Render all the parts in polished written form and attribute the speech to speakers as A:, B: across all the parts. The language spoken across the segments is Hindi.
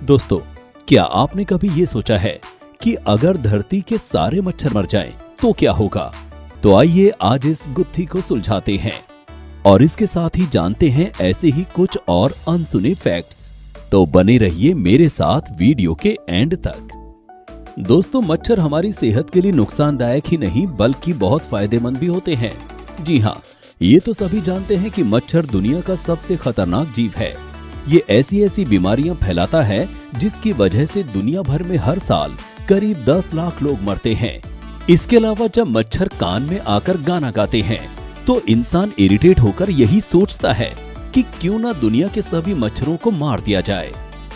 A: दोस्तों, क्या आपने कभी ये सोचा है कि अगर धरती के सारे मच्छर मर जाएं तो क्या होगा? तो आइए आज इस गुत्थी को सुलझाते हैं और इसके साथ ही जानते हैं ऐसे ही कुछ और अनसुने फैक्ट्स। तो बने रहिए मेरे साथ वीडियो के एंड तक। दोस्तों, मच्छर हमारी सेहत के लिए नुकसानदायक ही नहीं बल्कि बहुत फायदेमंद भी होते हैं। जी हाँ, ये तो सभी जानते हैं कि मच्छर दुनिया का सबसे खतरनाक जीव है। ये ऐसी बीमारियां फैलाता है जिसकी वजह से दुनिया भर में हर साल करीब 10 लाख लोग मरते हैं। इसके अलावा जब मच्छर कान में आकर गाना गाते हैं तो इंसान इरिटेट होकर यही सोचता है कि क्यों ना दुनिया के सभी मच्छरों को मार दिया जाए,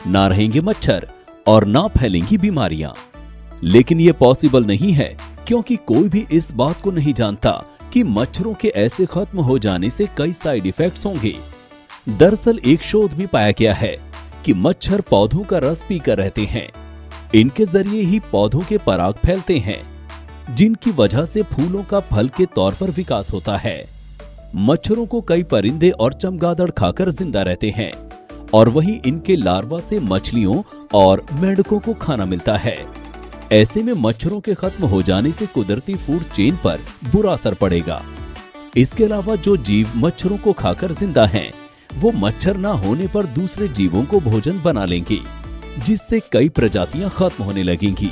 A: ना रहेंगे मच्छर और ना फैलेंगी बीमारियां। लेकिन ये पॉसिबल नहीं है क्योंकि कोई भी इस बात को नहीं जानता कि मच्छरों के ऐसे खत्म हो जाने से कई साइड इफेक्ट्स होंगे। दरअसल एक शोध में पाया गया है कि मच्छर पौधों का रस पीकर रहते हैं। इनके जरिए ही पौधों के पराग फैलते हैं, जिनकी वजह से फूलों का फल के तौर पर विकास होता है। मच्छरों को कई परिंदे और चमगादड़ खाकर जिंदा रहते हैं और वहीं इनके लार्वा से मछलियों और मेंढकों को खाना मिलता है। ऐसे में मच्छरों के खत्म हो जाने से कुदरती फूड चेन पर बुरा असर पड़ेगा। इसके अलावा जो जीव मच्छरों को खाकर जिंदा हैं, वो मच्छर ना होने पर दूसरे जीवों को भोजन बना लेंगे, जिससे कई प्रजातियां खत्म होने लगेंगी।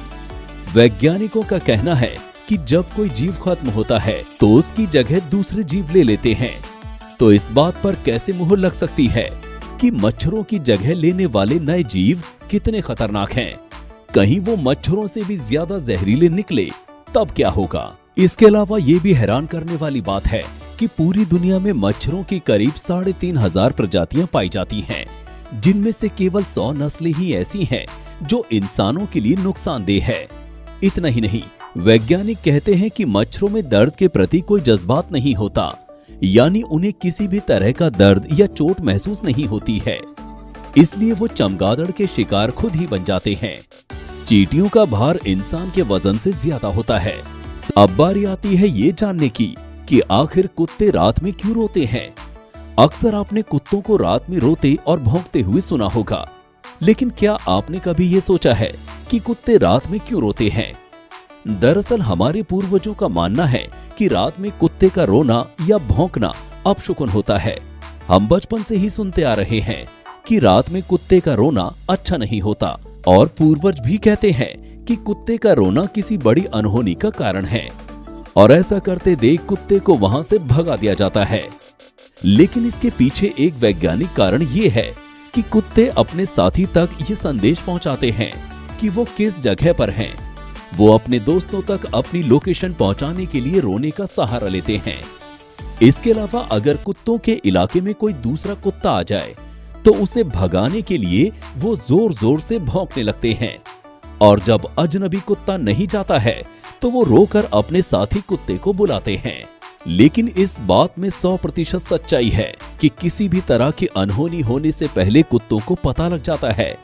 A: वैज्ञानिकों का कहना है कि जब कोई जीव खत्म होता है तो उसकी जगह दूसरे जीव ले लेते हैं। तो इस बात पर कैसे मुहर लग सकती है कि मच्छरों की जगह लेने वाले नए जीव कितने खतरनाक हैं? कहीं वो मच्छरों से भी ज्यादा जहरीले निकले तब क्या होगा? इसके अलावा ये भी हैरान करने वाली बात है कि पूरी दुनिया में मच्छरों की करीब 3,500 प्रजातियां पाई जाती हैं, जिनमें से केवल 100 नस्लें ही ऐसी हैं जो इंसानों के लिए नुकसानदेह है। इतना ही नहीं, वैज्ञानिक कहते हैं कि मच्छरों में दर्द के प्रति कोई जज्बात नहीं होता, यानी उन्हें किसी भी तरह का दर्द या चोट महसूस नहीं होती है। इसलिए वो चमगादड़ के शिकार खुद ही बन जाते हैं। चींटियों का भार इंसान के वजन से ज्यादा होता है। अब बारी आती है ये जानने की कि आखिर कुत्ते रात में क्यों रोते हैं। अक्सर आपने कुत्तों को रात में रोते और भौंकते हुए सुना होगा, लेकिन क्या आपने कभी ये सोचा है कि कुत्ते रात में क्यों रोते हैं? दरअसल हमारे पूर्वजों का मानना है कि रात में कुत्ते का रोना या भौंकना अपशकुन होता है। हम बचपन से ही सुनते आ रहे हैं कि रात में कुत्ते का रोना अच्छा नहीं होता और पूर्वज भी कहते हैं कि कुत्ते का रोना किसी बड़ी अनहोनी का कारण है और ऐसा करते देख कुत्ते को वहां से भगा दिया जाता है। लेकिन इसके पीछे एक वैज्ञानिक कारण ये है कि कुत्ते अपने साथी तक ये संदेश पहुंचाते हैं कि वो किस जगह पर हैं। वो अपने दोस्तों तक अपनी लोकेशन पहुंचाने के लिए रोने का सहारा लेते हैं। इसके अलावा अगर कुत्तों के इलाके में कोई दूसरा कुत्ता आ जाए तो उसे भगाने के लिए वो जोर जोर से भौंकने लगते हैं और जब अजनबी कुत्ता नहीं जाता है तो वो रोकर अपने साथी कुत्ते को बुलाते हैं। लेकिन इस बात में 100% सच्चाई है कि किसी भी तरह की अनहोनी होने से पहले कुत्तों को पता लग जाता है।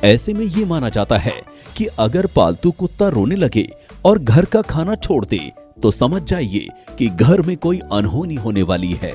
A: ऐसे में ये माना जाता है कि अगर पालतू कुत्ता रोने लगे और घर का खाना छोड़ दे तो समझ जाइए कि घर में कोई अनहोनी होने वाली है।